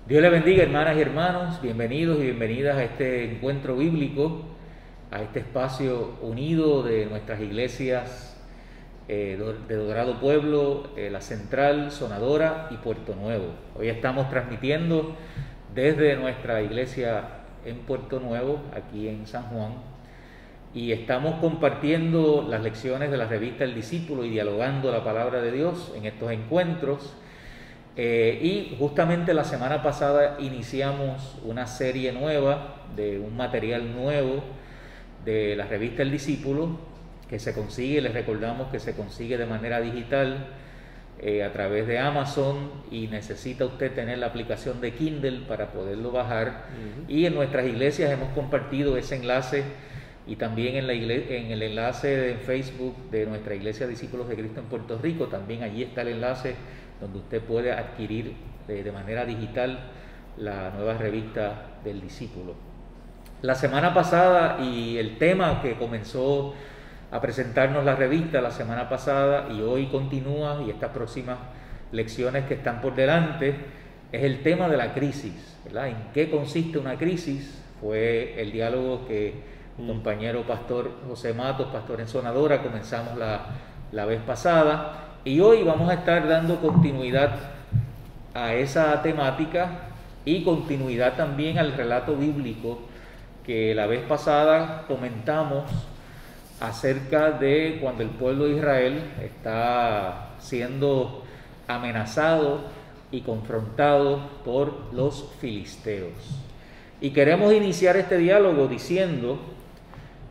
Dios les bendiga, hermanas y hermanos, bienvenidos y bienvenidas a este encuentro bíblico, a este espacio unido de nuestras iglesias de Dorado Pueblo, La Central, Sonadora y Puerto Nuevo. Hoy estamos transmitiendo desde nuestra iglesia en Puerto Nuevo, aquí en San Juan, y estamos compartiendo las lecciones de la revista El Discípulo y dialogando la palabra de Dios en estos encuentros. Y justamente la semana pasada iniciamos una serie nueva de un material nuevo de la revista El Discípulo, que se consigue, les recordamos que se consigue de manera digital a través de Amazon, y necesita usted tener la aplicación de Kindle para poderlo bajar. Y en nuestras iglesias hemos compartido ese enlace, y también en el enlace de Facebook de nuestra iglesia Discípulos de Cristo en Puerto Rico, también allí está el enlace donde usted puede adquirir de manera digital la nueva revista del Discípulo. La semana pasada, y el tema que comenzó a presentarnos la revista la semana pasada y hoy continúa, y estas próximas lecciones que están por delante, es el tema de la crisis, ¿verdad? ¿En qué consiste una crisis? Fue el diálogo que el compañero pastor José Matos, pastor en Sonadora, comenzamos la vez pasada. Y hoy vamos a estar dando continuidad a esa temática y continuidad también al relato bíblico que la vez pasada comentamos acerca de cuando el pueblo de Israel está siendo amenazado y confrontado por los filisteos. Y queremos iniciar este diálogo diciendo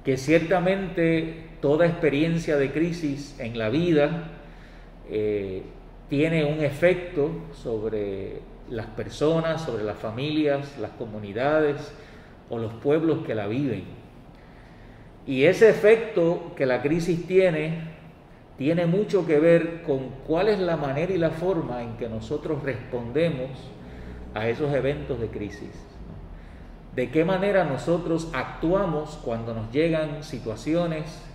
que ciertamente toda experiencia de crisis en la vida tiene un efecto sobre las personas, sobre las familias, las comunidades o los pueblos que la viven. Y ese efecto que la crisis tiene mucho que ver con cuál es la manera y la forma en que nosotros respondemos a esos eventos de crisis. De qué manera nosotros actuamos cuando nos llegan situaciones,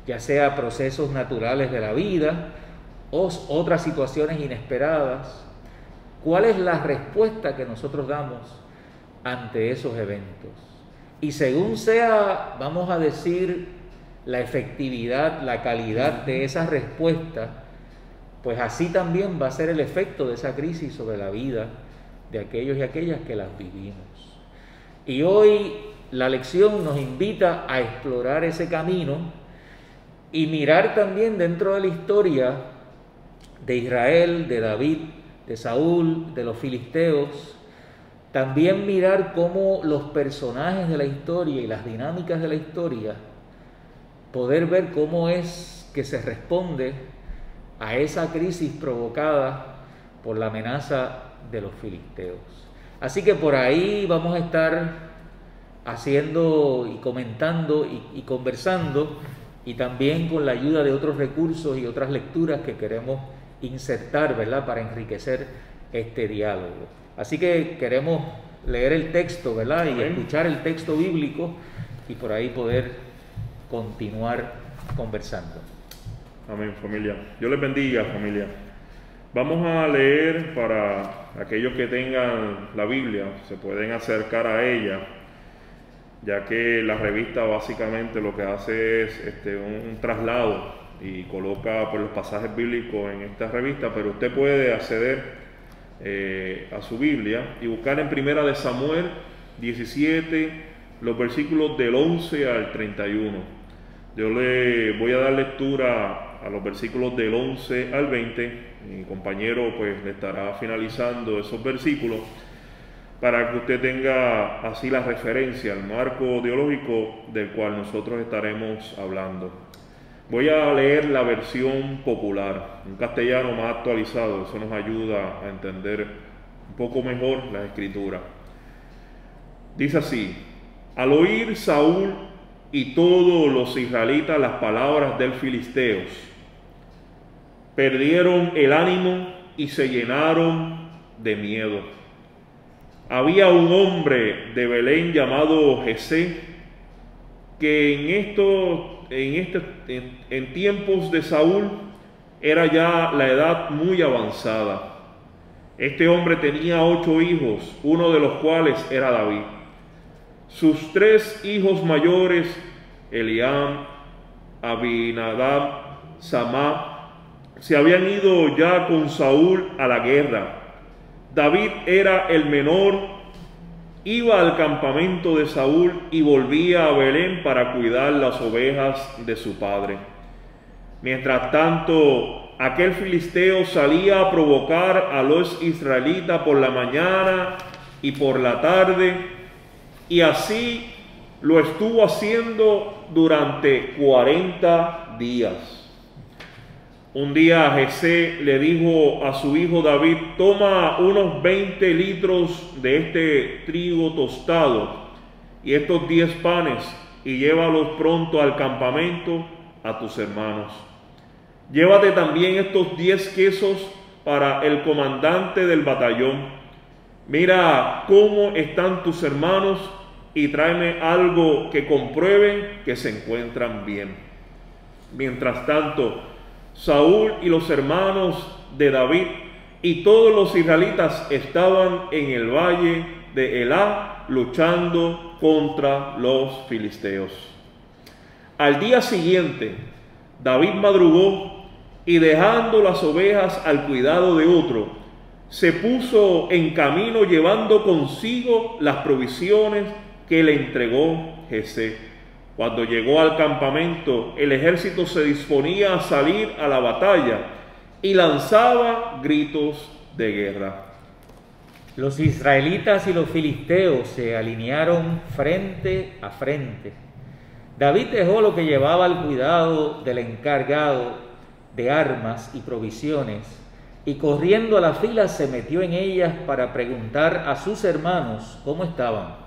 ya sea procesos naturales de la vida o otras situaciones inesperadas. ¿Cuál es la respuesta que nosotros damos ante esos eventos? Y según sea, vamos a decir, la efectividad, la calidad de esa respuesta, pues así también va a ser el efecto de esa crisis sobre la vida de aquellos y aquellas que las vivimos. Y hoy la lección nos invita a explorar ese camino y mirar también dentro de la historia de Israel, de David, de Saúl, de los filisteos, también mirar cómo los personajes de la historia y las dinámicas de la historia, poder ver cómo es que se responde a esa crisis provocada por la amenaza de los filisteos. Así que por ahí vamos a estar haciendo y comentando y conversando, y también con la ayuda de otros recursos y otras lecturas que queremos insertar, ¿verdad?, para enriquecer este diálogo. Así que queremos leer el texto, ¿verdad?, y escuchar el texto bíblico, y por ahí poder continuar conversando. Amén, familia. Dios les bendiga, familia. Vamos a leer, para aquellos que tengan la Biblia, se pueden acercar a ella, ya que la revista básicamente lo que hace es un traslado y coloca los pasajes bíblicos en esta revista, pero usted puede acceder a su Biblia y buscar en Primera de Samuel 17, los versículos del 11 al 31. Yo le voy a dar lectura a los versículos del 11 al 20. Mi compañero pues le estará finalizando esos versículos para que usted tenga así la referencia, el marco teológico del cual nosotros estaremos hablando. Voy a leer la versión popular, un castellano más actualizado. Eso nos ayuda a entender un poco mejor la escritura. Dice así: al oír Saúl y todos los israelitas las palabras del filisteos, perdieron el ánimo y se llenaron de miedo. Había un hombre de Belén llamado Jesé, que en tiempos de Saúl era ya la edad muy avanzada, Este hombre tenía 8 hijos, uno de los cuales era David. Sus 3 hijos mayores, Eliam, Abinadab, Samá, se habían ido ya con Saúl a la guerra. David era el menor, iba al campamento de Saúl y volvía a Belén para cuidar las ovejas de su padre. Mientras tanto, aquel filisteo salía a provocar a los israelitas por la mañana y por la tarde, y así lo estuvo haciendo durante 40 días. Un día Jesé le dijo a su hijo David: toma unos 20 litros de este trigo tostado y estos 10 panes y llévalos pronto al campamento a tus hermanos. Llévate también estos 10 quesos para el comandante del batallón. Mira cómo están tus hermanos y tráeme algo que comprueben que se encuentran bien. Mientras tanto, Saúl y los hermanos de David y todos los israelitas estaban en el valle de Elá luchando contra los filisteos. Al día siguiente, David madrugó y, dejando las ovejas al cuidado de otro, se puso en camino llevando consigo las provisiones que le entregó Jesé. Cuando llegó al campamento, el ejército se disponía a salir a la batalla y lanzaba gritos de guerra. Los israelitas y los filisteos se alinearon frente a frente. David dejó lo que llevaba al cuidado del encargado de armas y provisiones, y corriendo a la fila se metió en ellas para preguntar a sus hermanos cómo estaban.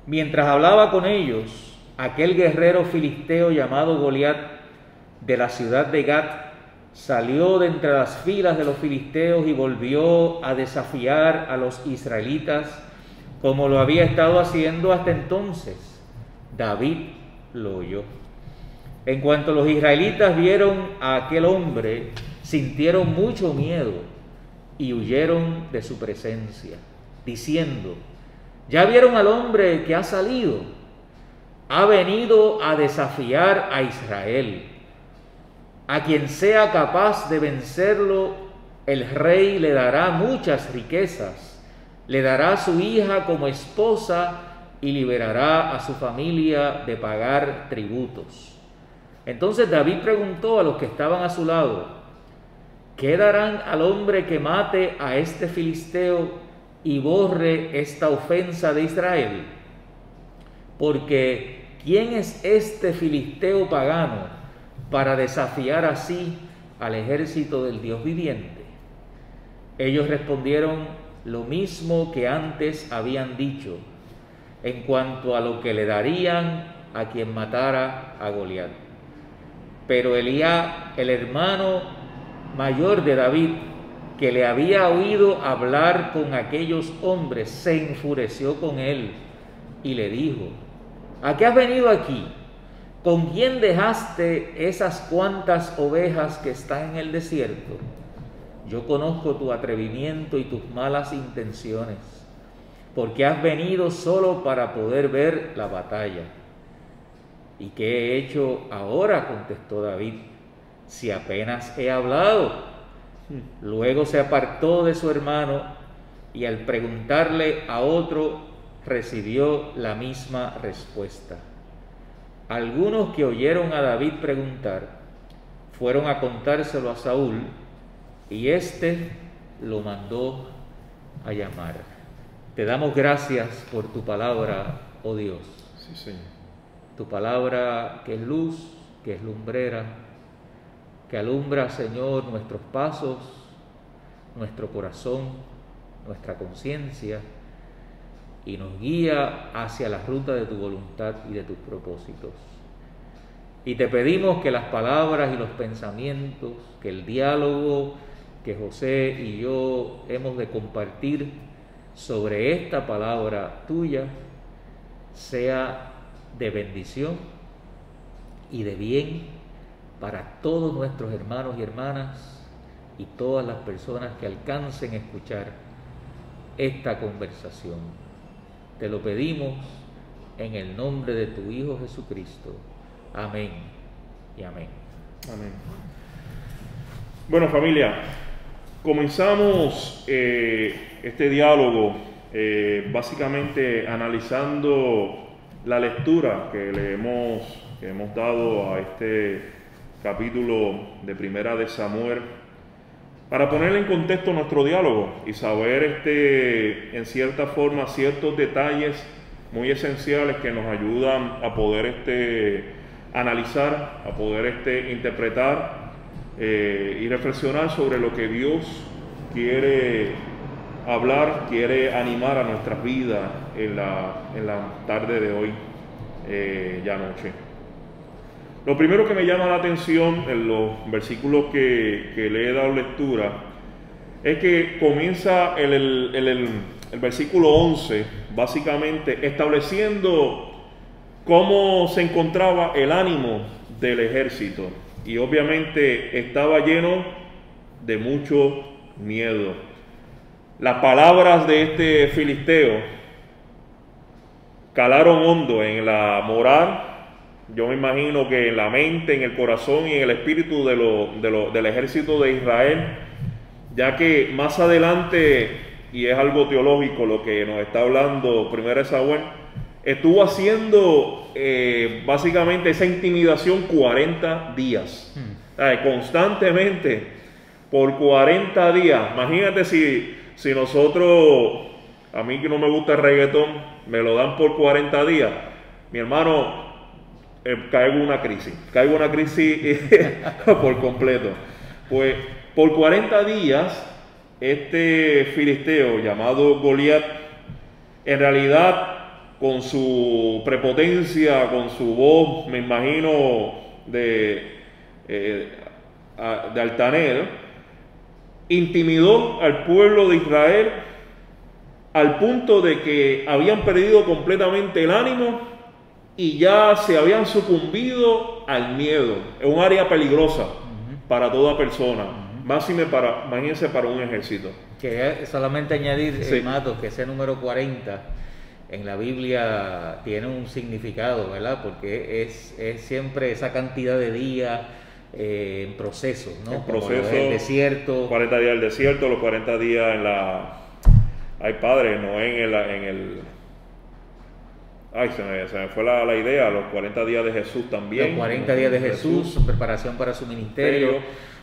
Mientras hablaba con ellos, aquel guerrero filisteo llamado Goliat, de la ciudad de Gat, salió de entre las filas de los filisteos y volvió a desafiar a los israelitas como lo había estado haciendo hasta entonces. David lo oyó. En cuanto los israelitas vieron a aquel hombre, sintieron mucho miedo y huyeron de su presencia, diciendo: ¿ya vieron al hombre que ha salido? Ha venido a desafiar a Israel. A quien sea capaz de vencerlo, el rey le dará muchas riquezas, le dará a su hija como esposa y liberará a su familia de pagar tributos. Entonces David preguntó a los que estaban a su lado: ¿qué darán al hombre que mate a este filisteo y borre esta ofensa de Israel? Porque ¿quién es este filisteo pagano para desafiar así al ejército del Dios viviente? Ellos respondieron lo mismo que antes habían dicho en cuanto a lo que le darían a quien matara a Goliat. Pero Elías, el hermano mayor de David, que le había oído hablar con aquellos hombres, se enfureció con él y le dijo: ¿a qué has venido aquí? ¿Con quién dejaste esas cuantas ovejas que están en el desierto? Yo conozco tu atrevimiento y tus malas intenciones, porque has venido solo para poder ver la batalla. ¿Y qué he hecho ahora?, contestó David, si apenas he hablado. Luego se apartó de su hermano y al preguntarle a otro recibió la misma respuesta. Algunos que oyeron a David preguntar fueron a contárselo a Saúl y éste lo mandó a llamar. Te damos gracias por tu palabra, oh Dios. Sí, Señor. Tu palabra que es luz, que es lumbrera, que alumbra, Señor, nuestros pasos, nuestro corazón, nuestra conciencia, y nos guía hacia la ruta de tu voluntad y de tus propósitos. Y te pedimos que las palabras y los pensamientos, que el diálogo que José y yo hemos de compartir sobre esta palabra tuya sea de bendición y de bien para todos nuestros hermanos y hermanas y todas las personas que alcancen a escuchar esta conversación. Te lo pedimos en el nombre de tu Hijo Jesucristo. Amén y amén. Amén. Bueno, familia, comenzamos este diálogo básicamente analizando la lectura que hemos dado a este capítulo de Primera de Samuel, para poner en contexto nuestro diálogo y saber en cierta forma ciertos detalles muy esenciales que nos ayudan a poder analizar, a poder interpretar y reflexionar sobre lo que Dios quiere hablar, quiere animar a nuestras vidas en la tarde de hoy, ya noche. Lo primero que me llama la atención en los versículos que le he dado lectura es que comienza el versículo 11, básicamente estableciendo cómo se encontraba el ánimo del ejército, y obviamente estaba lleno de mucho miedo. Las palabras de este filisteo calaron hondo en la moral, yo me imagino que en la mente, en el corazón y en el espíritu del ejército de Israel, ya que más adelante, y es algo teológico lo que nos está hablando Primera de Samuel, estuvo haciendo básicamente esa intimidación 40 días, constantemente por 40 días. Imagínate si nosotros, a mí que no me gusta el reggaetón, me lo dan por 40 días, mi hermano, caigo en una crisis por completo. Pues por 40 días este filisteo llamado Goliat, en realidad, con su prepotencia, con su voz, me imagino, de altanero, intimidó al pueblo de Israel al punto de que habían perdido completamente el ánimo y ya se habían sucumbido al miedo. Es un área peligrosa para toda persona, imagínense para un ejército. Quería solamente añadir, Sí. Matos, que ese número 40 en la Biblia tiene un significado, ¿verdad? Porque es siempre esa cantidad de días en proceso, ¿no? En Como proceso, el desierto. 40 días en el desierto, los 40 días en la... Ay, padre, no en el... Ay, se me fue la idea, los 40 días de Jesús también. Los 40 días de Jesús, preparación para su ministerio.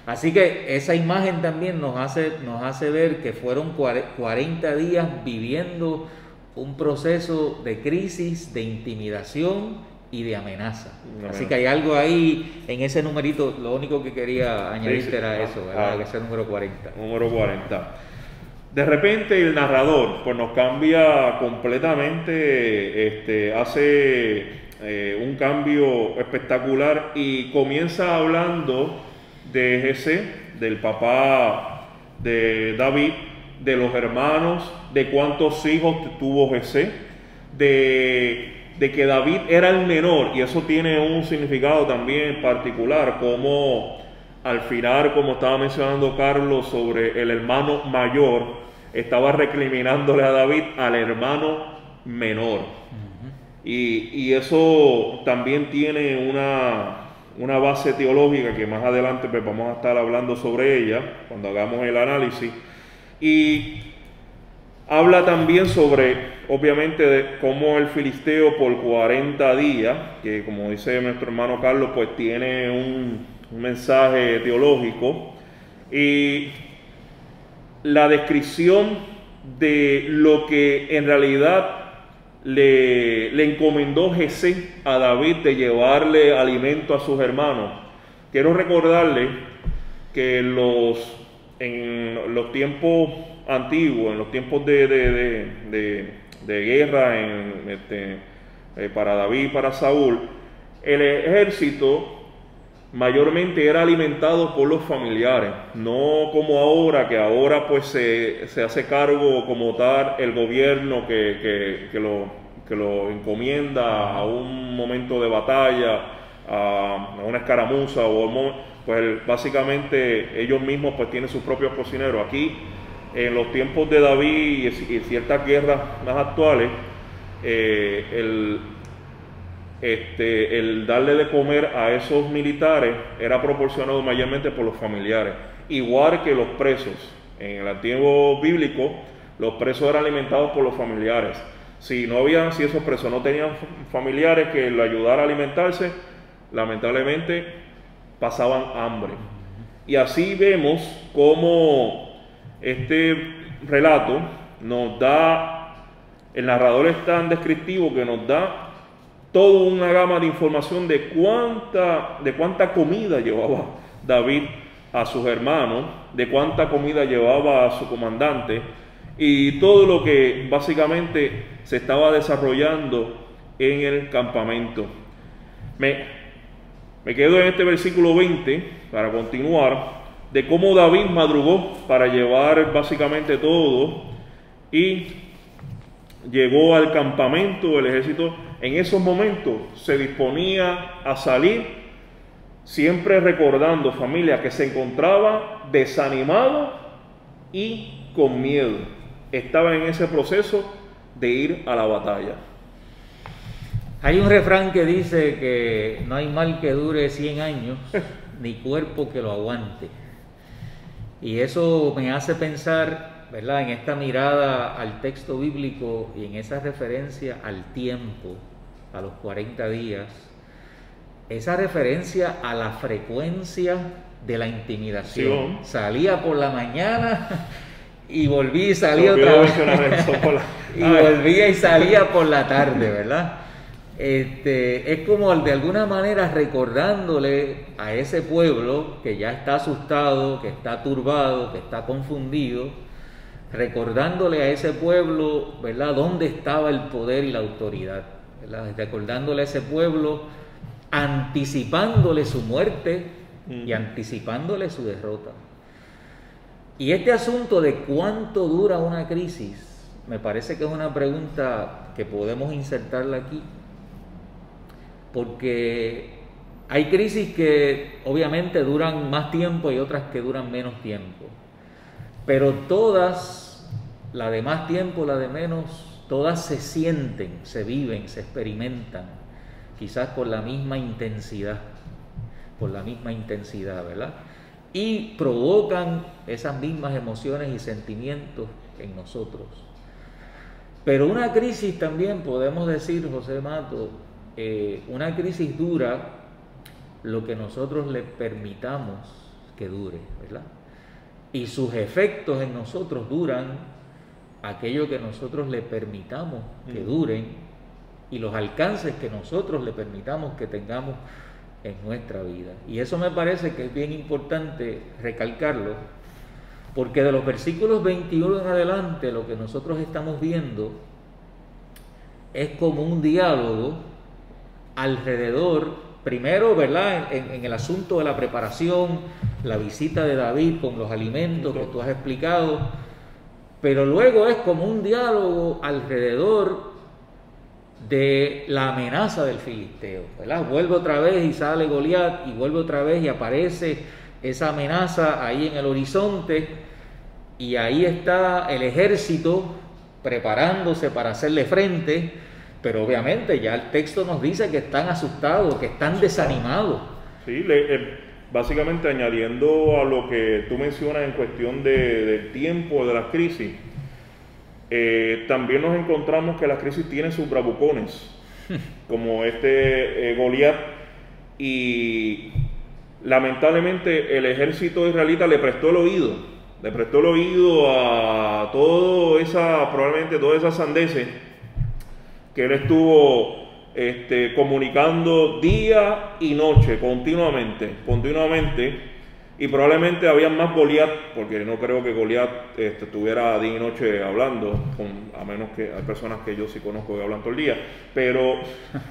Así que esa imagen también nos hace ver que fueron 40 días viviendo un proceso de crisis, de intimidación y de amenaza. Así que hay algo ahí en ese numerito. Lo único que quería añadirte era eso, ¿verdad? Que ese número 40. Número 40. De repente el narrador pues nos cambia completamente, hace un cambio espectacular y comienza hablando de Jesé, del papá de David, de los hermanos, de cuántos hijos tuvo Jesé, de que David era el menor, y eso tiene un significado también particular, como al final, como estaba mencionando Carlos sobre el hermano mayor, estaba recriminándole a David al hermano menor. Y eso también tiene una base teológica que más adelante pues vamos a estar hablando sobre ella cuando hagamos el análisis. Y habla también sobre, obviamente, de cómo el filisteo por 40 días, que como dice nuestro hermano Carlos, pues tiene un mensaje teológico, y la descripción de lo que en realidad le encomendó Jesé a David de llevarle alimento a sus hermanos. Quiero recordarle que en los tiempos antiguos, en los tiempos de guerra para David y para Saúl, el ejército mayormente era alimentado por los familiares, no como ahora, que ahora pues se hace cargo como tal el gobierno que lo encomienda a un momento de batalla a una escaramuza pues básicamente ellos mismos pues tienen sus propios cocineros. Aquí en los tiempos de David y ciertas guerras más actuales, el darle de comer a esos militares era proporcionado mayormente por los familiares, igual que los presos. En el antiguo bíblico, los presos eran alimentados por los familiares. Si esos presos no tenían familiares que le ayudaran a alimentarse, lamentablemente pasaban hambre. Y así vemos cómo este relato nos da, el narrador es tan descriptivo que nos da toda una gama de información de cuánta comida llevaba David a sus hermanos, de cuánta comida llevaba a su comandante y todo lo que básicamente se estaba desarrollando en el campamento. Me quedo en este versículo 20 para continuar, de cómo David madrugó para llevar básicamente todo y llegó al campamento. El ejército en esos momentos se disponía a salir, siempre recordando, familia, que se encontraba desanimado y con miedo. Estaba en ese proceso de ir a la batalla. Hay un refrán que dice que no hay mal que dure 100 años, ni cuerpo que lo aguante. Y eso me hace pensar, ¿verdad?, en esta mirada al texto bíblico y en esa referencia al tiempo, a los 40 días, esa referencia a la frecuencia de la intimidación. Sí. Salía por la mañana y volvía y salía otra vez. Y volvía y salía por la tarde, ¿verdad? Es como de alguna manera recordándole a ese pueblo que ya está asustado, que está turbado, que está confundido, recordándole a ese pueblo, ¿verdad?, dónde estaba el poder y la autoridad, ¿verdad? Recordándole a ese pueblo, anticipándole su muerte y anticipándole su derrota. Y este asunto de cuánto dura una crisis, me parece que es una pregunta que podemos insertarla aquí, porque hay crisis que obviamente duran más tiempo y otras que duran menos tiempo, pero todas, la de más tiempo, la de menos, todas se sienten, se viven, se experimentan, quizás con la misma intensidad, ¿verdad? Y provocan esas mismas emociones y sentimientos en nosotros. Pero una crisis también podemos decir, José Mato, una crisis dura lo que nosotros le permitamos que dure, ¿verdad? Y sus efectos en nosotros duran aquello que nosotros le permitamos que duren y los alcances que nosotros le permitamos que tengamos en nuestra vida. Y eso me parece que es bien importante recalcarlo, porque de los versículos 21 en adelante lo que nosotros estamos viendo es como un diálogo alrededor, primero, ¿verdad?, en el asunto de la preparación, la visita de David con los alimentos que tú has explicado, pero luego es como un diálogo alrededor de la amenaza del filisteo, ¿verdad? Vuelve otra vez y sale Goliat, y vuelve otra vez y aparece esa amenaza ahí en el horizonte, y ahí está el ejército preparándose para hacerle frente, pero obviamente ya el texto nos dice que están asustados, que están desanimados. Sí, básicamente añadiendo a lo que tú mencionas en cuestión del tiempo de las crisis, también nos encontramos que las crisis tienen sus bravucones, como Goliat, y lamentablemente el ejército israelita le prestó el oído a probablemente todas esas sandeces que él estuvo comunicando día y noche, continuamente, y probablemente había más Goliat, porque no creo que Goliat estuviera día y noche hablando, a menos que hay personas que yo sí conozco que hablan todo el día, pero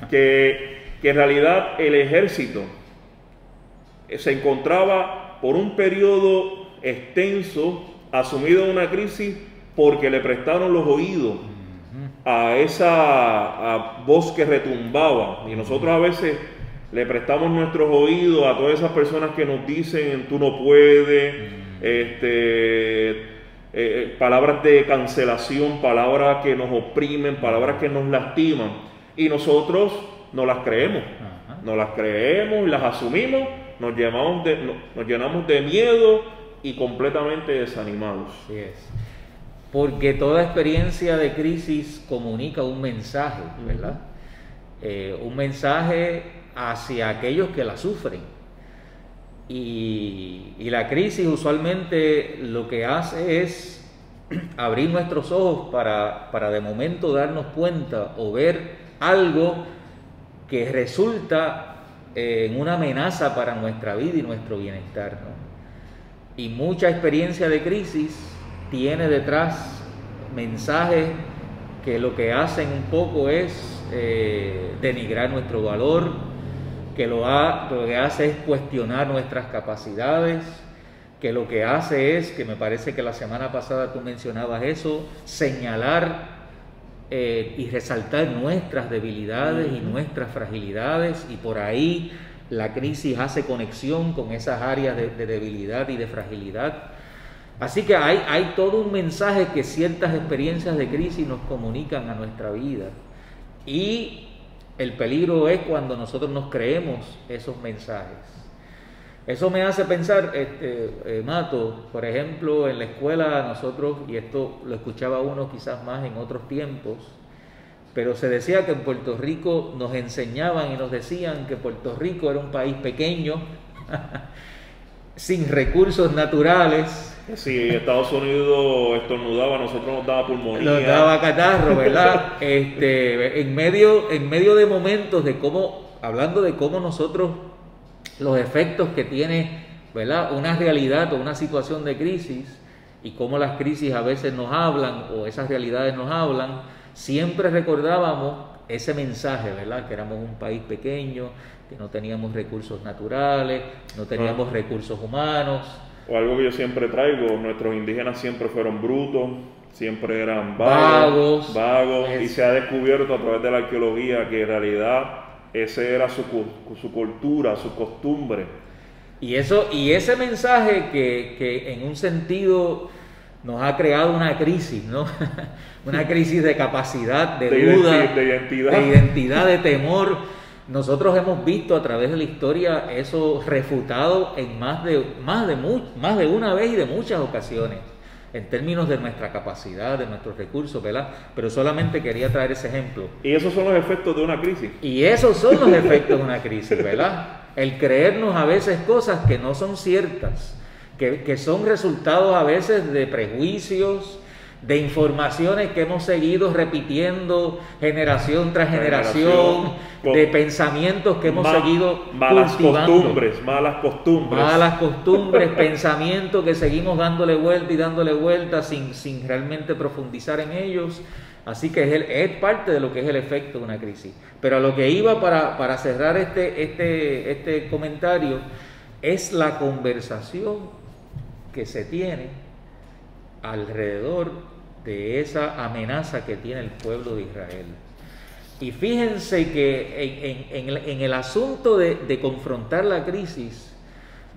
que en realidad el ejército se encontraba por un periodo extenso, asumido en una crisis, porque le prestaron los oídos a esa voz que retumbaba. Y nosotros a veces le prestamos nuestros oídos a todas esas personas que nos dicen tú no puedes, palabras de cancelación, palabras que nos oprimen, palabras que nos lastiman, y nosotros no las creemos. No las creemos, las asumimos, nos llenamos de miedo y completamente desanimados. Así es. Porque toda experiencia de crisis comunica un mensaje, ¿verdad? Un mensaje hacia aquellos que la sufren. Y la crisis usualmente lo que hace es abrir nuestros ojos para de momento darnos cuenta o ver algo que resulta en una amenaza para nuestra vida y nuestro bienestar, ¿no? Y mucha experiencia de crisis tiene detrás mensajes que lo que hacen un poco es denigrar nuestro valor, que lo que hace es cuestionar nuestras capacidades, que lo que hace es, que me parece que la semana pasada tú mencionabas eso, señalar y resaltar nuestras debilidades y nuestras fragilidades, y por ahí la crisis hace conexión con esas áreas de debilidad y de fragilidad. Así que hay todo un mensaje que ciertas experiencias de crisis nos comunican a nuestra vida, y el peligro es cuando nosotros nos creemos esos mensajes. Eso me hace pensar, Mato, por ejemplo, en la escuela nosotros, y esto lo escuchaba uno quizás más en otros tiempos, pero se decía que en Puerto Rico nos enseñaban y nos decían que Puerto Rico era un país pequeño, sin recursos naturales. Si Estados Unidos estornudaba, nosotros nos daba pulmonía. Nos daba catarro, ¿verdad? En medio de momentos de cómo, hablando de cómo nosotros, los efectos que tiene, ¿verdad?, una realidad o una situación de crisis, y cómo las crisis a veces nos hablan, o esas realidades nos hablan, siempre recordábamos ese mensaje, ¿verdad?, que éramos un país pequeño, que no teníamos recursos naturales, no teníamos recursos humanos. O algo que yo siempre traigo, nuestros indígenas siempre fueron brutos, siempre eran vagos, y se ha descubierto a través de la arqueología que en realidad ese era su cultura, su costumbre. Y ese mensaje que en un sentido nos ha creado una crisis, ¿no? Una crisis de capacidad, de duda, de identidad, de temor. Nosotros hemos visto a través de la historia eso refutado en más de una vez y de muchas ocasiones, en términos de nuestra capacidad, de nuestros recursos, ¿verdad? Pero solamente quería traer ese ejemplo. Y esos son los efectos de una crisis. Y esos son los efectos de una crisis, ¿verdad? El creernos a veces cosas que no son ciertas, que son resultados a veces de prejuicios, de informaciones que hemos seguido repitiendo generación tras generación, de pensamientos que hemos seguido cultivando. Malas costumbres, pensamientos que seguimos dándole vuelta sin realmente profundizar en ellos. Así que es parte de lo que es el efecto de una crisis. Pero a lo que iba para cerrar este comentario es la conversación que se tiene alrededor de esa amenaza que tiene el pueblo de Israel. Y fíjense que en el asunto de confrontar la crisis,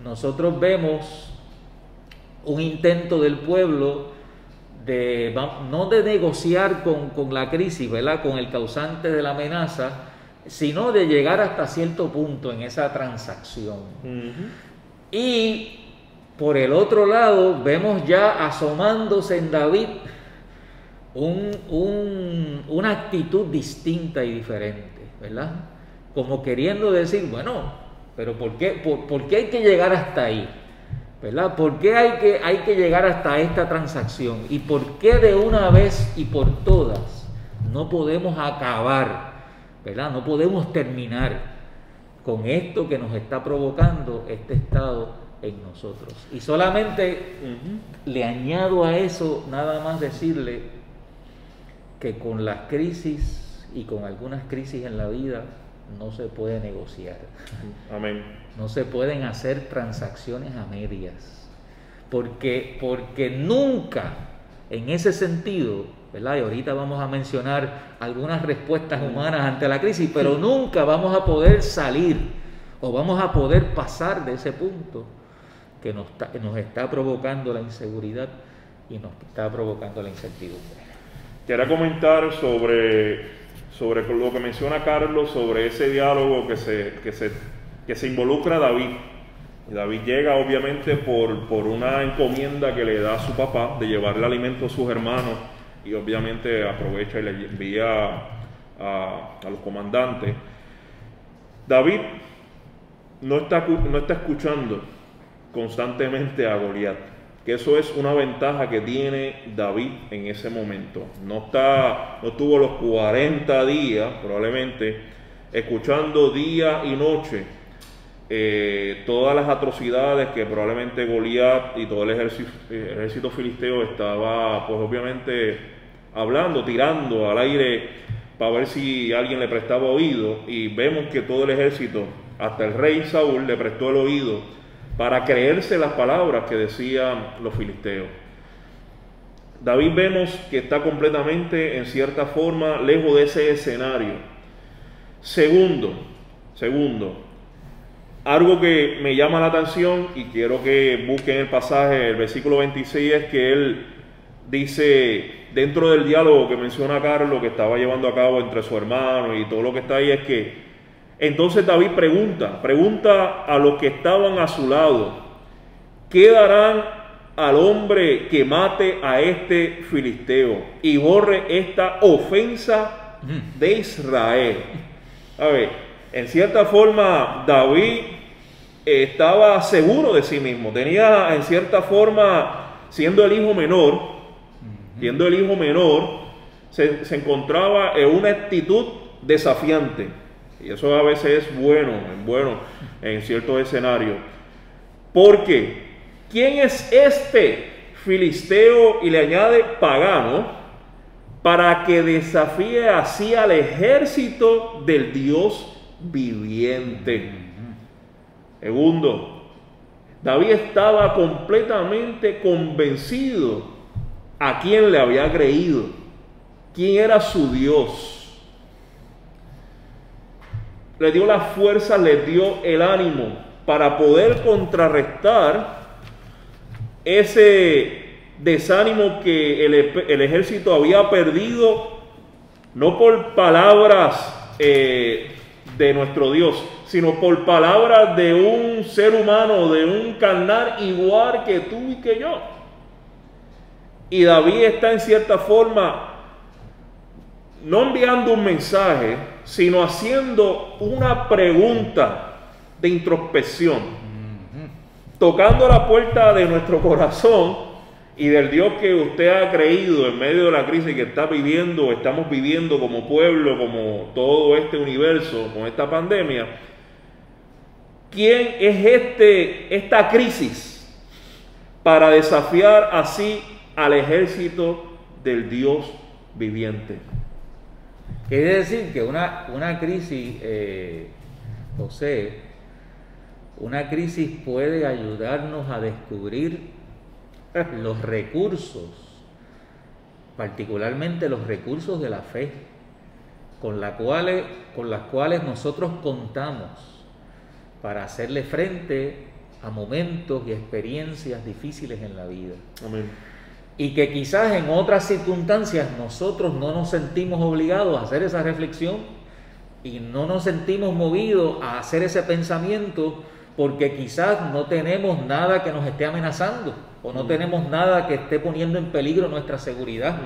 nosotros vemos un intento del pueblo no de negociar con la crisis, ¿verdad?, con el causante de la amenaza, sino de llegar hasta cierto punto en esa transacción. Y por el otro lado, vemos ya asomándose en David una actitud distinta y diferente, ¿verdad? Como queriendo decir, bueno, pero ¿por qué hay que llegar hasta ahí? ¿Verdad? ¿Por qué hay que llegar hasta esta transacción? ¿Y por qué de una vez y por todas no podemos acabar, ¿verdad? No podemos terminar con esto que nos está provocando este estado en nosotros? Y solamente le añado a eso nada más decirle que con las crisis y con algunas crisis en la vida no se puede negociar. Amén. No se pueden hacer transacciones a medias, porque nunca en ese sentido, ¿verdad? Y ahorita vamos a mencionar algunas respuestas humanas ante la crisis, pero nunca vamos a poder salir o vamos a poder pasar de ese punto que nos está provocando la inseguridad y nos está provocando la incertidumbre. Quería comentar sobre lo que menciona Carlos, sobre ese diálogo que se involucra a David. Y David llega obviamente por una encomienda que le da a su papá de llevarle alimento a sus hermanos, y obviamente aprovecha y le envía a los comandantes. David no está escuchando constantemente a Goliat, que eso es una ventaja que tiene David en ese momento. No estuvo los 40 días probablemente escuchando día y noche todas las atrocidades que probablemente Goliat y todo el ejército filisteo estaba, pues obviamente hablando, tirando al aire para ver si alguien le prestaba oído, y vemos que todo el ejército, hasta el rey Saúl, le prestó el oído para creerse las palabras que decían los filisteos. David vemos que está completamente, en cierta forma, lejos de ese escenario. Segundo, algo que me llama la atención y quiero que busquen el pasaje, el versículo 26, es que él dice, dentro del diálogo que menciona Carlos, que estaba llevando a cabo entre su hermano y todo lo que está ahí, es que entonces David pregunta a los que estaban a su lado, ¿qué darán al hombre que mate a este filisteo y borre esta ofensa de Israel? A ver, en cierta forma David estaba seguro de sí mismo, tenía en cierta forma, siendo el hijo menor, se encontraba en una actitud desafiante. Y eso a veces es bueno en ciertos escenarios. Porque, ¿quién es este filisteo? Y le añade pagano, para que desafíe así al ejército del Dios viviente. Segundo, David estaba completamente convencido a quién le había creído, quién era su Dios. Le dio la fuerza, le dio el ánimo para poder contrarrestar ese desánimo que el ejército había perdido, no por palabras de nuestro Dios, sino por palabras de un ser humano, de un carnal igual que tú y que yo. Y David está en cierta forma no enviando un mensaje, sino haciendo una pregunta de introspección, tocando la puerta de nuestro corazón y del Dios que usted ha creído en medio de la crisis que estamos viviendo como pueblo, como todo este universo, con esta pandemia. ¿Quién es esta crisis para desafiar así al ejército del Dios viviente? Quiere decir que una crisis, José, una crisis puede ayudarnos a descubrir los recursos, particularmente los recursos de la fe, con las cuales nosotros contamos para hacerle frente a momentos y experiencias difíciles en la vida. Amén. Y que quizás en otras circunstancias nosotros no nos sentimos obligados a hacer esa reflexión y no nos sentimos movidos a hacer ese pensamiento porque quizás no tenemos nada que nos esté amenazando o no tenemos nada que esté poniendo en peligro nuestra seguridad.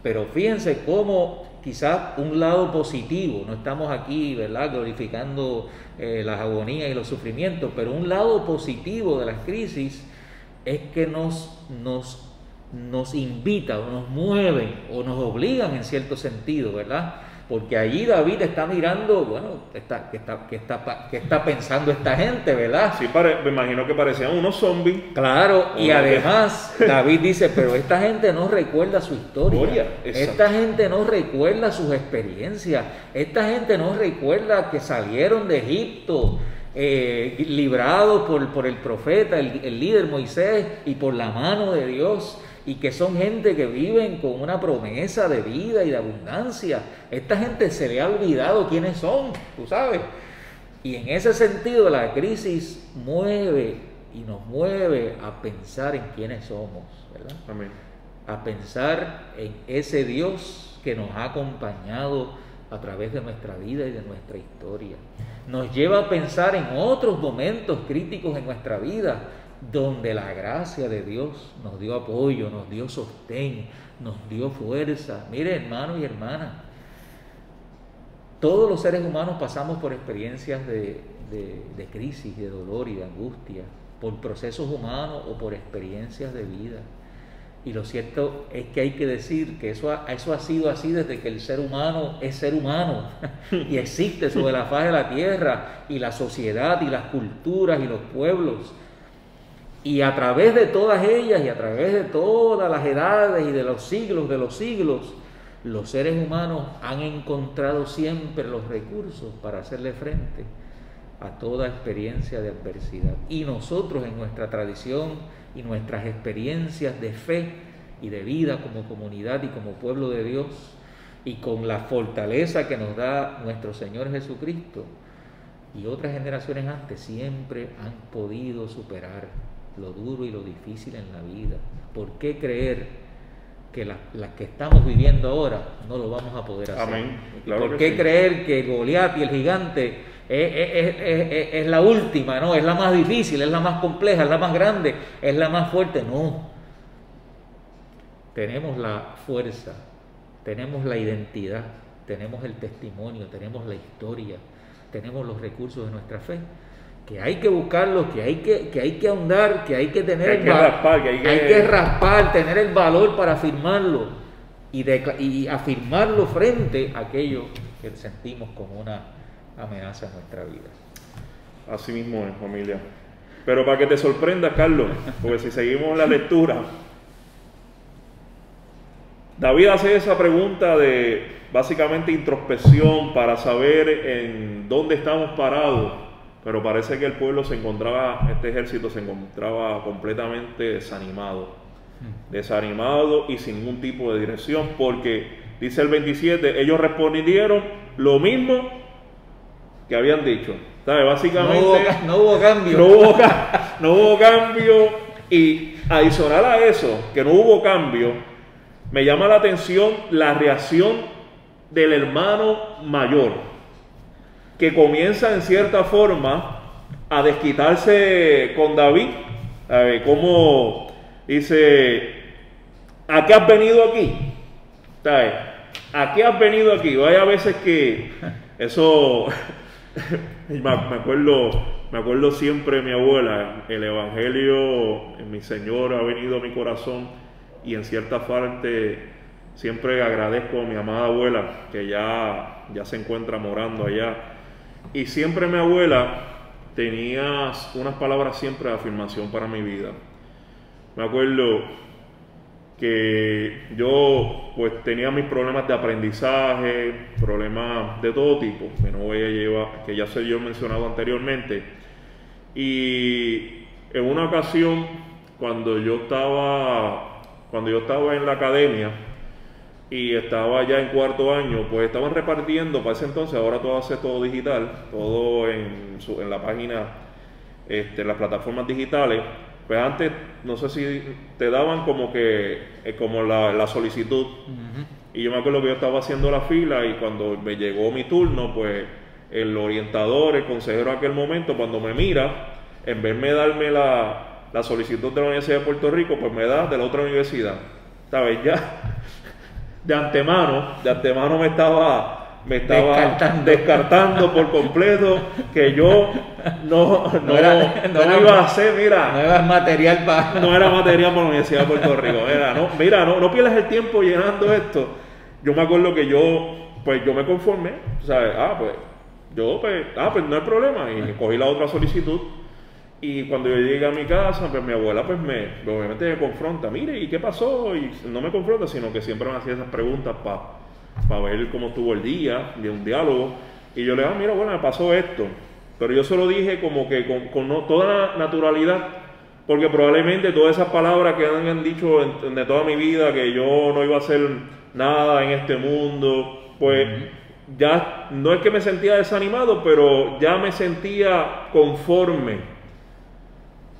Pero fíjense cómo quizás un lado positivo, no estamos aquí, ¿verdad?, glorificando las agonías y los sufrimientos, pero un lado positivo de las crisis es que nos invita o nos mueven o nos obligan en cierto sentido, ¿verdad? Porque allí David está mirando, bueno, ¿qué está pensando esta gente, verdad? Sí, me imagino que parecían unos zombies. Claro, y además David dice, pero esta gente no recuerda su historia, esta gente no recuerda sus experiencias, esta gente no recuerda que salieron de Egipto, librados por el profeta, el líder Moisés, y por la mano de Dios, y que son gente que viven con una promesa de vida y de abundancia. Esta gente se le ha olvidado quiénes son, tú sabes. Y en ese sentido la crisis mueve y nos mueve a pensar en quiénes somos, ¿verdad? Amén. A pensar en ese Dios que nos ha acompañado a través de nuestra vida y de nuestra historia. Nos lleva a pensar en otros momentos críticos en nuestra vida, donde la gracia de Dios nos dio apoyo, nos dio sostén, nos dio fuerza. Mire, hermanos y hermanas, todos los seres humanos pasamos por experiencias de crisis, de dolor y de angustia, por procesos humanos o por experiencias de vida. Y lo cierto es que hay que decir que eso ha sido así desde que el ser humano es ser humano y existe sobre la faz de la tierra, y la sociedad y las culturas y los pueblos. Y a través de todas ellas y a través de todas las edades y de los siglos, los seres humanos han encontrado siempre los recursos para hacerle frente a toda experiencia de adversidad. Y nosotros, en nuestra tradición y nuestras experiencias de fe y de vida como comunidad y como pueblo de Dios, y con la fortaleza que nos da nuestro Señor Jesucristo y otras generaciones antes, siempre han podido superar lo duro y lo difícil en la vida. ¿Por qué creer que las que estamos viviendo ahora no lo vamos a poder hacer? Amén. Claro. ¿Por que qué sí. creer que Goliat y el gigante es la última, no? Es la más difícil, es la más compleja, es la más grande, es la más fuerte? No. Tenemos la fuerza, tenemos la identidad, tenemos el testimonio, tenemos la historia, tenemos los recursos de nuestra fe, que hay que buscarlos, que hay que ahondar, que hay que tener hay que raspar, tener el valor para afirmarlo y afirmarlo frente a aquello que sentimos como una amenaza en nuestra vida. Así mismo es, familia. Pero para que te sorprenda, Carlos, porque si seguimos la lectura, David hace esa pregunta de básicamente introspección para saber en dónde estamos parados. Pero parece que el pueblo este ejército se encontraba completamente desanimado y sin ningún tipo de dirección, porque dice el 27, ellos respondieron lo mismo que habían dicho. ¿Sabe? Básicamente no hubo cambio. No hubo cambio, y adicional a eso, que no hubo cambio, me llama la atención la reacción del hermano mayor, que comienza en cierta forma a desquitarse con David. Como dice, ¿a qué has venido aquí? ¿Sabes? ¿A qué has venido aquí? Hay veces que eso me acuerdo siempre de mi abuela. El evangelio en mi Señor ha venido a mi corazón, y en cierta parte siempre agradezco a mi amada abuela, que ya se encuentra morando allá. Y siempre mi abuela tenía unas palabras siempre de afirmación para mi vida. Me acuerdo que yo pues tenía mis problemas de aprendizaje, problemas de todo tipo, que ya se yo mencionado anteriormente. Y en una ocasión, cuando yo estaba en la academia y estaba ya en cuarto año, pues estaban repartiendo para ese entonces, ahora todo hace todo digital, todo en la página, las plataformas digitales. Pues antes, no sé si te daban como la solicitud. Uh-huh. Y yo me acuerdo que yo estaba haciendo la fila, y cuando me llegó mi turno, pues el orientador, el consejero de aquel momento, cuando me mira, en vez de darme la solicitud de la Universidad de Puerto Rico, pues me da de la otra universidad. ¿Sabes? Ya de antemano me estaba descartando por completo, que yo no iba a hacer, mira, no era material para la Universidad de Puerto Rico. No pierdas el tiempo llenando esto. Yo me acuerdo que yo me conformé, ¿sabes? Pues no hay problema, y cogí la otra solicitud. Y cuando yo llegué a mi casa, pues mi abuela obviamente me confronta. Mire, ¿y qué pasó? Y no me confronta, sino que siempre me hacía esas preguntas para ver cómo estuvo el día, de un diálogo. Y yo le dije, mira, bueno, me pasó esto. Pero yo se lo dije como que con toda la naturalidad, porque probablemente todas esas palabras que han dicho de toda mi vida, que yo no iba a hacer nada en este mundo, pues ya no es que me sentía desanimado, pero ya me sentía conforme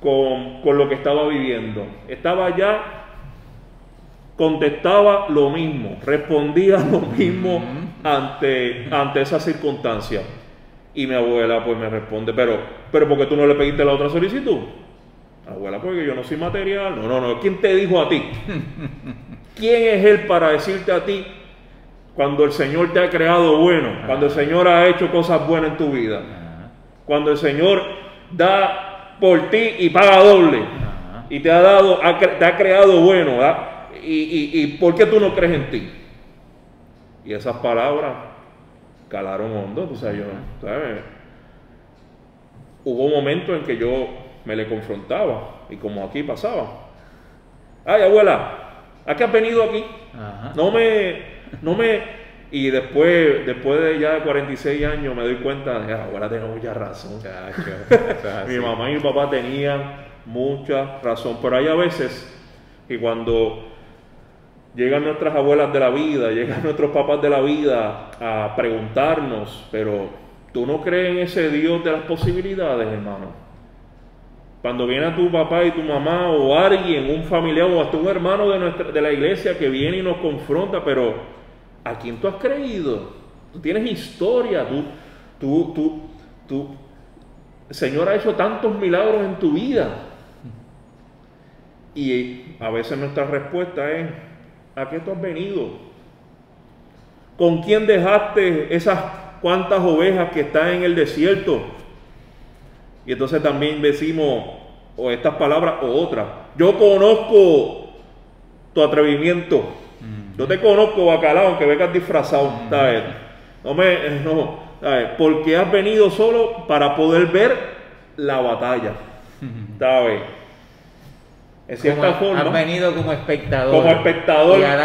con lo que estaba viviendo. Estaba ya, contestaba lo mismo, respondía lo mismo ante esa circunstancia. Y mi abuela pues me responde, pero ¿por qué tú no le pediste la otra solicitud? Abuela, porque yo no soy material. No, ¿quién te dijo a ti? ¿Quién es él para decirte a ti cuando el Señor te ha creado bueno? Cuando el Señor ha hecho cosas buenas en tu vida. Cuando el Señor da por ti y paga doble. Y te ha creado bueno, ¿verdad? ¿Y por qué tú no crees en ti? Y esas palabras calaron hondo. O sea, ¿sabes? Hubo momentos en que yo me le confrontaba, y como aquí pasaba. Ay, abuela, ¿a qué has venido aquí? No me... Y después de ya 46 años me doy cuenta de que la abuela tenía mucha razón. Mi mamá y mi papá tenían mucha razón. Pero hay a veces que cuando llegan nuestras abuelas de la vida, llegan nuestros papás de la vida a preguntarnos, pero ¿tú no crees en ese Dios de las posibilidades, hermano? Cuando viene a tu papá y tu mamá o alguien, un familiar o hasta un hermano de la iglesia que viene y nos confronta, pero ¿a quién tú has creído? Tú tienes historia, el Señor ha hecho tantos milagros en tu vida. Y a veces nuestra respuesta es, ¿a qué tú has venido? ¿Con quién dejaste esas cuantas ovejas que están en el desierto? Y entonces también decimos, o estas palabras o otras, yo conozco tu atrevimiento, yo te conozco, bacalao, aunque vengas disfrazado, ¿sabes? ¿Sabes? Porque has venido solo para poder ver la batalla, ¿sabes? En cierta forma, has venido como espectador.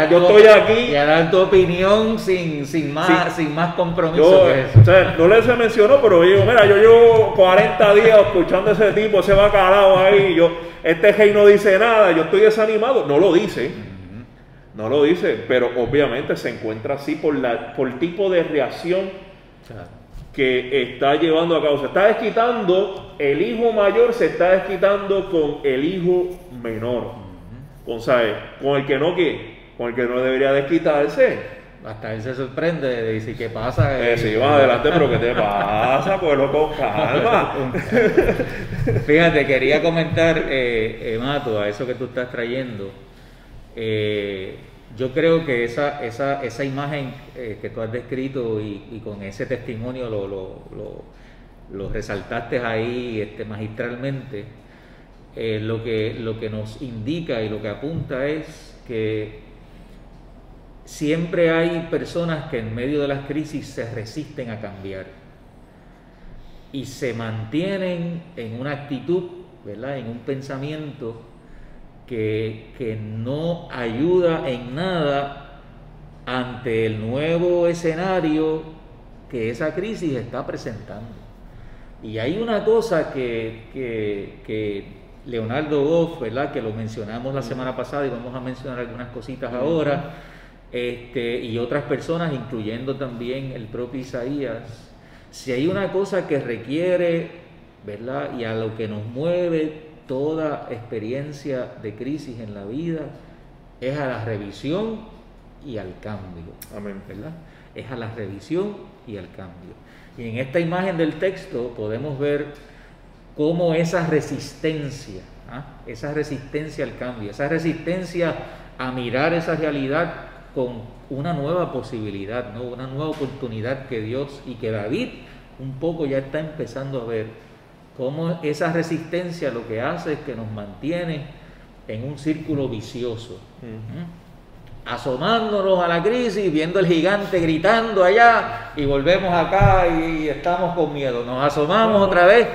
Yo estoy aquí. Y a dar tu opinión sin más compromiso que eso. O sea, no les se mencionó, pero yo digo, mira, yo llevo 40 días escuchando a ese tipo, ese bacalao ahí, este rey no dice nada, yo estoy desanimado. No lo dice. No lo dice, pero obviamente se encuentra así por el tipo de reacción que está llevando a cabo. Se está desquitando, el hijo mayor se está desquitando con el hijo menor. Con el que no debería desquitarse. Hasta él se sorprende de decir, ¿qué pasa? Sí, va adelante, pero ¿qué te pasa? Cógelo con calma. Fíjate, quería comentar, Mato, a eso que tú estás trayendo. Yo creo que esa imagen que tú has descrito y con ese testimonio lo resaltaste ahí magistralmente, lo que nos indica y lo que apunta es que siempre hay personas que en medio de las crisis se resisten a cambiar y se mantienen en una actitud, ¿verdad?, en un pensamiento que no ayuda en nada ante el nuevo escenario que esa crisis está presentando. Y hay una cosa que Leonardo Goff, ¿verdad?, que lo mencionamos la semana pasada y vamos a mencionar algunas cositas ahora, y otras personas, incluyendo también el propio Isaías. Si hay una cosa que requiere, ¿verdad?, y a lo que nos mueve toda experiencia de crisis en la vida, es a la revisión y al cambio. Amén. ¿Verdad? Es a la revisión y al cambio. Y en esta imagen del texto podemos ver cómo esa resistencia al cambio, esa resistencia a mirar esa realidad con una nueva posibilidad, ¿no?, una nueva oportunidad que Dios y que David un poco ya está empezando a ver. Cómo esa resistencia lo que hace es que nos mantiene en un círculo vicioso, asomándonos a la crisis, viendo el gigante gritando allá y volvemos acá y estamos con miedo, nos asomamos otra vez,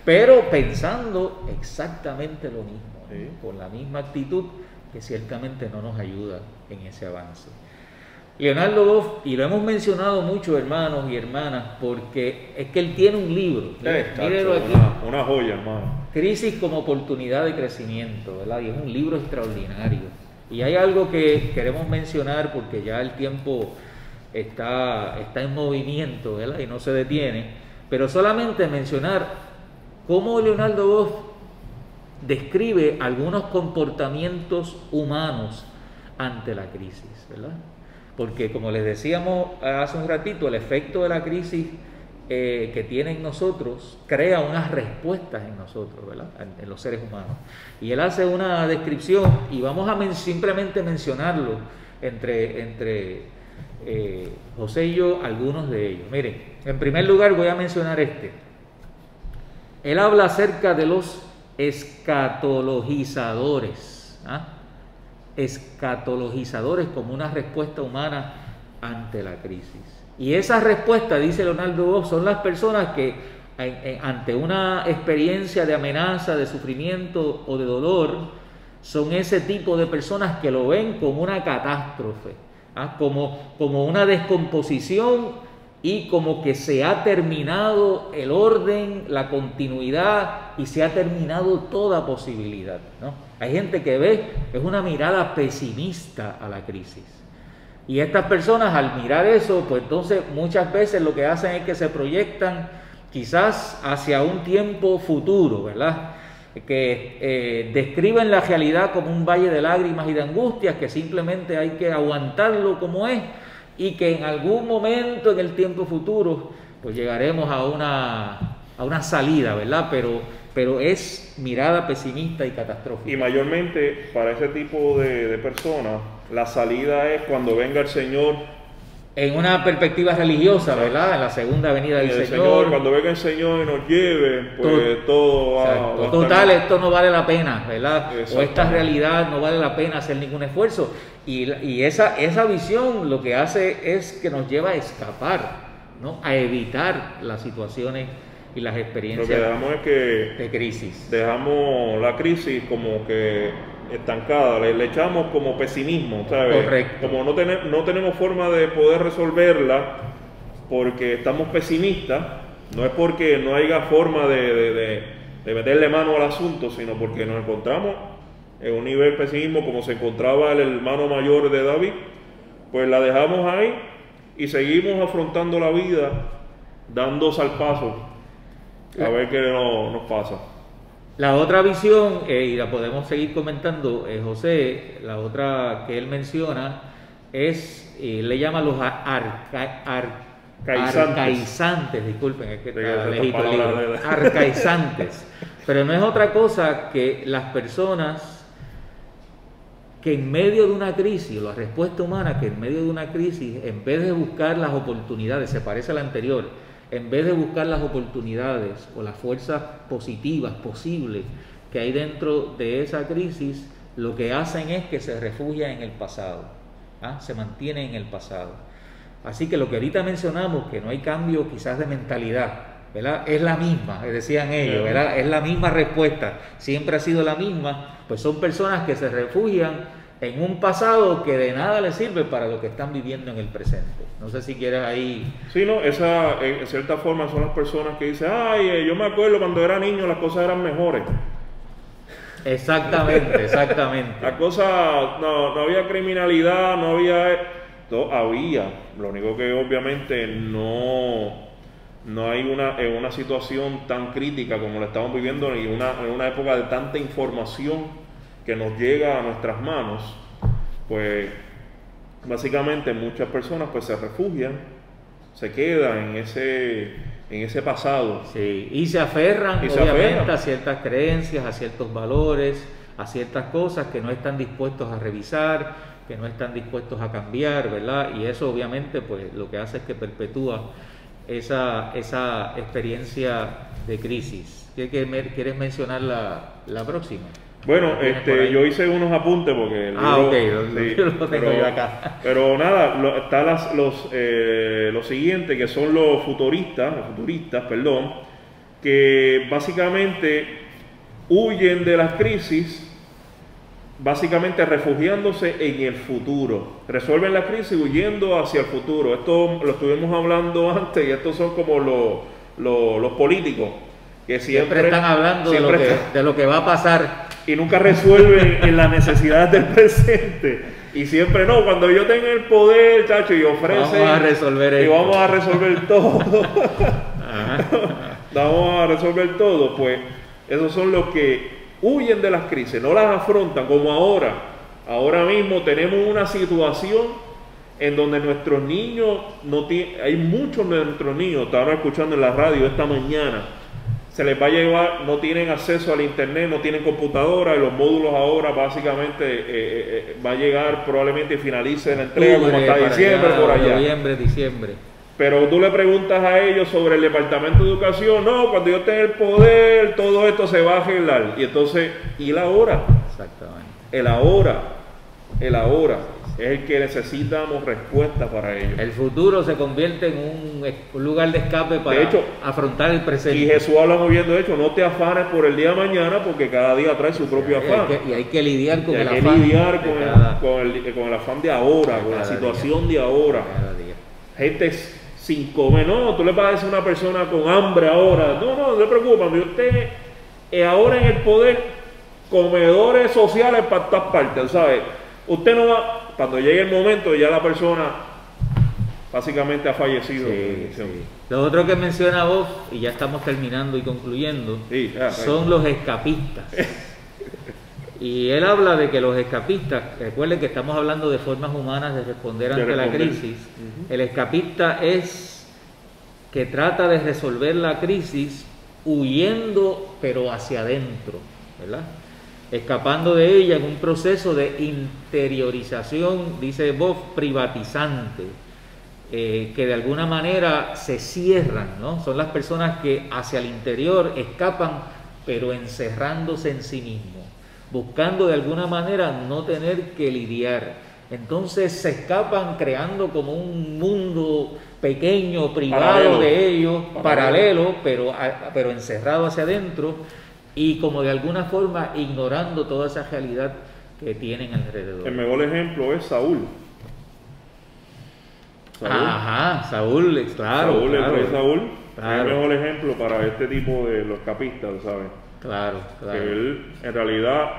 pero pensando exactamente lo mismo, con la misma actitud que ciertamente no nos ayuda en ese avance. Leonardo Goff, y lo hemos mencionado mucho, hermanos y hermanas, porque es que él tiene un libro, mírenlo aquí, una joya, hermano. Crisis como oportunidad de crecimiento, ¿verdad? Y es un libro extraordinario. Y hay algo que queremos mencionar porque ya el tiempo está en movimiento, ¿verdad? Y no se detiene, pero solamente mencionar cómo Leonardo Boff describe algunos comportamientos humanos ante la crisis, ¿verdad? Porque como les decíamos hace un ratito, el efecto de la crisis que tiene en nosotros crea unas respuestas en nosotros, ¿verdad? En los seres humanos. Y él hace una descripción y vamos a simplemente mencionarlo entre José y yo, algunos de ellos. Miren, en primer lugar voy a mencionar este. Él habla acerca de los escatologizadores, escatologizadores como una respuesta humana ante la crisis. Y esa respuesta, dice Leonardo Boff, son las personas que ante una experiencia de amenaza, de sufrimiento o de dolor, son ese tipo de personas que lo ven como una catástrofe, como una descomposición y como que se ha terminado el orden, la continuidad y se ha terminado toda posibilidad, ¿no? Hay gente que ve, es una mirada pesimista a la crisis. Y estas personas al mirar eso, pues entonces muchas veces lo que hacen es que se proyectan quizás hacia un tiempo futuro, ¿verdad? Que describen la realidad como un valle de lágrimas y de angustias, que simplemente hay que aguantarlo como es y que en algún momento en el tiempo futuro pues llegaremos a una salida, ¿verdad? Pero es mirada pesimista y catastrófica. Y mayormente para ese tipo de personas, la salida es cuando venga el Señor. En una perspectiva religiosa, ¿verdad? En la segunda venida del Señor. Cuando venga el Señor y nos lleve, pues todo va total, esto no vale la pena, ¿verdad? O esta realidad no vale la pena hacer ningún esfuerzo. Y esa visión lo que hace es que nos lleva a escapar, ¿no? A evitar las situaciones y las experiencias lo que dejamos es que de crisis. Dejamos la crisis como que estancada, le echamos como pesimismo, ¿sabes? Correcto. Como no tenemos forma de poder resolverla porque estamos pesimistas, no es porque no haya forma de meterle mano al asunto, sino porque nos encontramos en un nivel de pesimismo como se encontraba el hermano mayor de David, pues la dejamos ahí y seguimos afrontando la vida, dando salpazos a ver qué nos pasa. La otra visión, y la podemos seguir comentando, José, la otra que él menciona es, le llama los arcaizantes, disculpen, es que está lejito el libro, arcaizantes, pero no es otra cosa que las personas que en medio de una crisis, la respuesta humana que en medio de una crisis, en vez de buscar las oportunidades, se parece a la anterior, en vez de buscar las oportunidades o las fuerzas positivas posibles que hay dentro de esa crisis, lo que hacen es que se refugian en el pasado, se mantienen en el pasado. Así que lo que ahorita mencionamos, que no hay cambio quizás de mentalidad, ¿verdad? Es la misma, decían ellos, ¿verdad? Es la misma respuesta, siempre ha sido la misma, pues son personas que se refugian en un pasado que de nada les sirve para lo que están viviendo en el presente. No sé si quieres ahí... Sí, no, esa en cierta forma son las personas que dicen, ay, yo me acuerdo cuando era niño las cosas eran mejores. Exactamente, exactamente. Las cosas, no había criminalidad, no había... Todo había, lo único que obviamente no hay una situación tan crítica como la estamos viviendo y en una época de tanta información que nos llega a nuestras manos, pues básicamente muchas personas pues se refugian, se quedan en ese pasado. Sí, y se aferran obviamente a ciertas creencias, a ciertos valores, a ciertas cosas que no están dispuestos a revisar, que no están dispuestos a cambiar, ¿verdad? Y eso obviamente pues lo que hace es que perpetúa esa experiencia de crisis. ¿Quieres mencionar la próxima? Bueno, yo hice unos apuntes porque el libro, yo lo tengo yo acá. Pero nada, está lo siguiente, que son los futuristas, que básicamente huyen de las crisis, básicamente refugiándose en el futuro. Resuelven la crisis huyendo hacia el futuro. Esto lo estuvimos hablando antes y estos son como los políticos que siempre están hablando de lo que va a pasar y nunca resuelven en las necesidades del presente. Y siempre no, cuando yo tenga el poder, chacho, y ofrece. Vamos a resolver y esto. vamos a resolver todo. Ajá. Vamos a resolver todo. Pues esos son los que huyen de las crisis, no las afrontan como ahora. Ahora mismo tenemos una situación en donde nuestros niños no tienen, hay muchos de nuestros niños, estaban escuchando en la radio esta mañana, se les va a llevar, no tienen acceso al internet, no tienen computadora, y los módulos ahora básicamente va a llegar, probablemente finalice la entrega como hasta diciembre, por allá. Noviembre, diciembre. Pero tú le preguntas a ellos sobre el Departamento de Educación, no, cuando yo tenga el poder, todo esto se va a arreglar. Y entonces, ¿y la hora? Exactamente. El ahora es el que necesitamos respuesta para ellos. El futuro se convierte en un lugar de escape para De hecho, afrontar el presente. Y Jesús habla muy bien de hecho, no te afanes por el día de mañana porque cada día trae su propio afán. Y hay que lidiar con el hay afán. que lidiar con el afán de ahora, con la situación de ahora. Cada día. Gente sin comer, no, tú le vas a decir a una persona con hambre ahora, no se preocupe, usted ahora en el poder, comedores sociales para todas partes, ¿sabes? Usted no va, cuando llegue el momento ya la persona básicamente ha fallecido. Sí. Lo otro que menciona vos, y ya estamos terminando y concluyendo, son los escapistas. Y él habla de que los escapistas, recuerden que estamos hablando de formas humanas de responder ante la crisis. El escapista es que trata de resolver la crisis huyendo pero hacia adentro, ¿verdad? Escapando de ella en un proceso de interiorización, dice Bob, privatizante, que de alguna manera se cierran, ¿no? Son las personas que hacia el interior escapan pero encerrándose en sí mismos, buscando de alguna manera no tener que lidiar. Entonces se escapan creando como un mundo pequeño, privado de ellos, paralelo, pero encerrado hacia adentro, y como de alguna forma ignorando toda esa realidad que tienen alrededor. El mejor ejemplo es Saúl. Ajá, Saúl, claro. Saúl Claro. es el mejor ejemplo para este tipo de los capistas, ¿sabes? Claro. Que él en realidad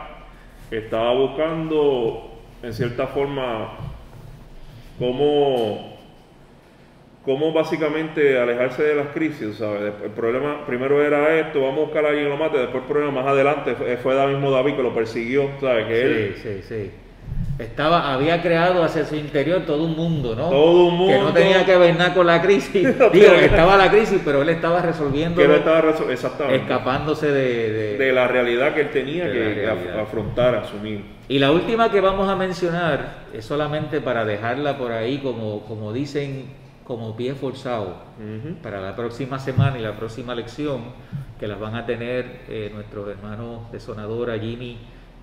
estaba buscando en cierta forma cómo básicamente alejarse de las crisis, ¿sabes? El problema primero era esto, vamos a buscar a alguien que lo mate, después el problema más adelante fue el mismo David que lo persiguió, ¿sabes? Que Sí. Había creado hacia su interior todo un mundo, ¿no? Todo un mundo. Que no tenía que ver nada con la crisis. Estaba la crisis, pero él estaba resolviendo. Exactamente. Escapándose de la realidad que él tenía que afrontar, asumir. Y la última que vamos a mencionar es solamente para dejarla por ahí, como dicen, como pie forzado, para la próxima semana y la próxima lección, que las van a tener nuestros hermanos de Sonadora, Jimmy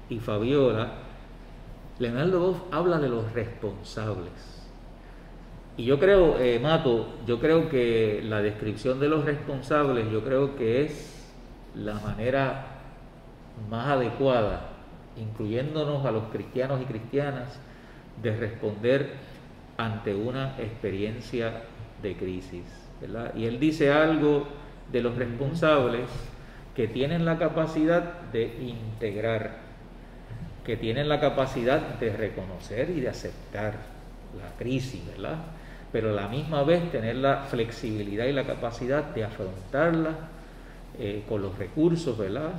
y Fabiola. Leonardo Boff habla de los responsables. Y yo creo, Mato, que la descripción de los responsables, yo creo que es la manera más adecuada, incluyéndonos a los cristianos y cristianas, de responder ante una experiencia de crisis, ¿verdad? Y él dice algo de los responsables que tienen la capacidad de integrar, que tienen la capacidad de reconocer y de aceptar la crisis, ¿verdad? Pero a la misma vez tener la flexibilidad y la capacidad de afrontarla con los recursos, ¿verdad?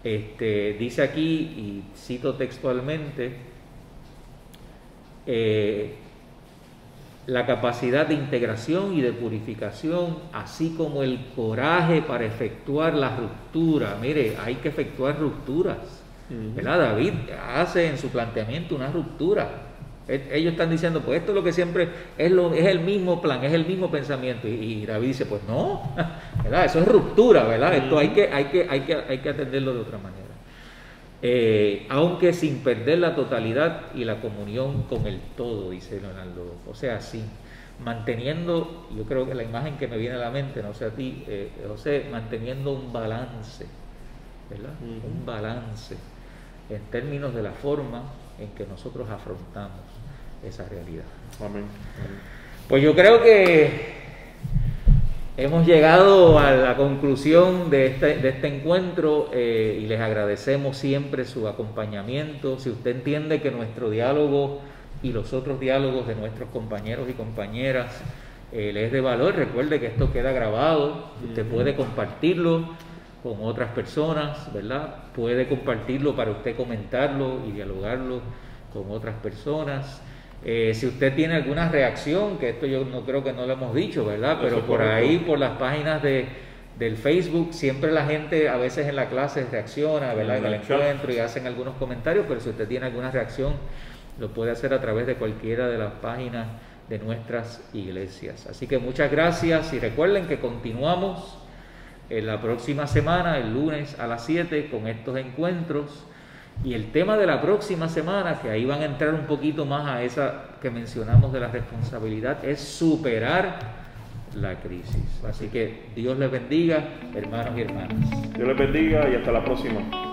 Dice aquí, y cito textualmente, la capacidad de integración y de purificación, así como el coraje para efectuar la ruptura. Mire, hay que efectuar rupturas, ¿verdad? David hace en su planteamiento una ruptura. Ellos están diciendo, pues esto es lo que siempre es el mismo plan, es el mismo pensamiento. Y David dice, pues no, ¿verdad? Eso es ruptura, ¿verdad? Esto hay que atenderlo de otra manera. Aunque sin perder la totalidad y la comunión con el todo, dice Leonardo. O sea, manteniendo, yo creo que la imagen que me viene a la mente, no sé a ti, José, manteniendo un balance, ¿verdad? Un balance en términos de la forma en que nosotros afrontamos esa realidad. Amén. Pues yo creo que hemos llegado a la conclusión de este encuentro y les agradecemos siempre su acompañamiento. Si usted entiende que nuestro diálogo y los otros diálogos de nuestros compañeros y compañeras le es de valor, recuerde que esto queda grabado, usted puede compartirlo con otras personas, ¿verdad? Puede compartirlo para usted comentarlo y dialogarlo con otras personas. Si usted tiene alguna reacción, que esto yo no creo que no lo hemos dicho, ¿verdad? Pero por ahí, por las páginas del Facebook, siempre la gente a veces en la clase reacciona, ¿verdad? En el encuentro y hacen algunos comentarios, pero si usted tiene alguna reacción, lo puede hacer a través de cualquiera de las páginas de nuestras iglesias. Así que muchas gracias y recuerden que continuamos en la próxima semana, el lunes a las 7, con estos encuentros. Y el tema de la próxima semana, que ahí van a entrar un poquito más a esa que mencionamos de la responsabilidad, es superar la crisis. Así que Dios les bendiga, hermanos y hermanas. Dios les bendiga y hasta la próxima.